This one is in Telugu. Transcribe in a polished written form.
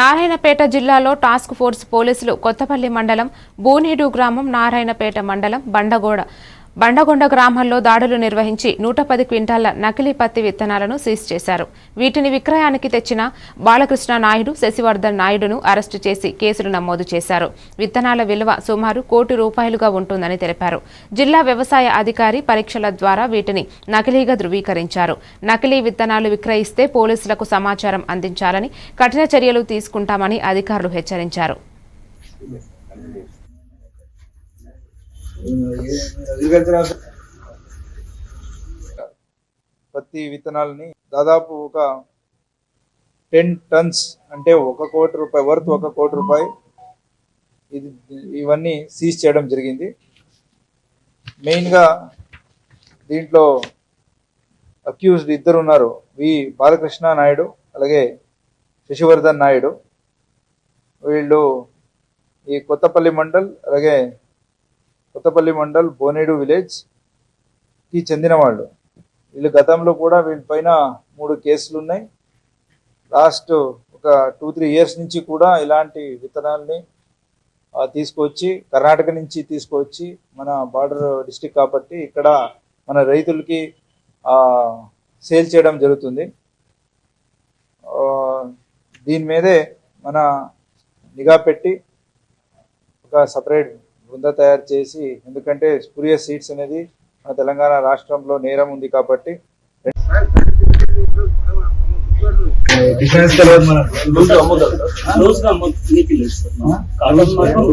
నారాయణపేట జిల్లాలో టాస్క్ ఫోర్స్ పోలీసులు కొత్తపల్లి మండలం బూనేడు గ్రామం, నారాయణపేట మండలం బండగొండ గ్రామాల్లో దాడులు నిర్వహించి 110 క్వింటాల నకిలీ పత్తి విత్తనాలను సీజ్ చేశారు. వీటిని విక్రయానికి తెచ్చిన బాలకృష్ణ నాయుడు, శశివర్ధన్ నాయుడును అరెస్టు చేసి కేసులు నమోదు చేశారు. విత్తనాల విలువ సుమారు ₹1 కోటి ఉంటుందని తెలిపారు. జిల్లా వ్యవసాయ అధికారి పరీక్షల ద్వారా వీటిని నకిలీగా ధృవీకరించారు. నకిలీ విత్తనాలు విక్రయిస్తే పోలీసులకు సమాచారం అందించాలని, కఠిన చర్యలు తీసుకుంటామని అధికారులు హెచ్చరించారు. పత్తి విత్తనాలని దాదాపు ఒక 10 టన్స్ అంటే ₹1 కోటి వర్త్ ₹1 కోటి ఇవన్నీ సీజ్ చేయడం జరిగింది. మెయిన్గా దీంట్లో అక్యూజ్డ్ ఇద్దరు ఉన్నారు, బాలకృష్ణ నాయుడు అలాగే శశివర్ధన్ నాయుడు. వీళ్ళు ఈ కొత్తపల్లి మండల్ బోనేడు విలేజ్ కి చెందిన వాళ్ళు. వీళ్ళు గతంలో కూడా వీళ్ళపైన 3 కేసులు ఉన్నాయి. లాస్ట్ ఒక 2-3 ఇయర్స్ నుంచి కూడా ఇలాంటి విత్తనాలని తీసుకొచ్చి కర్ణాటక నుంచి తీసుకొచ్చి మన బార్డర్ డిస్టిక్ కాబట్టి ఇక్కడ మన రైతులకి సేల్ చేయడం జరుగుతుంది. దీని మీదే మన నిఘా పెట్టి ఒక సపరేట్ బృంద తయారు చేసి, ఎందుకంటే స్పూరియస్ సీడ్స్ అనేది మన తెలంగాణ రాష్ట్రంలో నేరం ఉంది కాబట్టి రోజు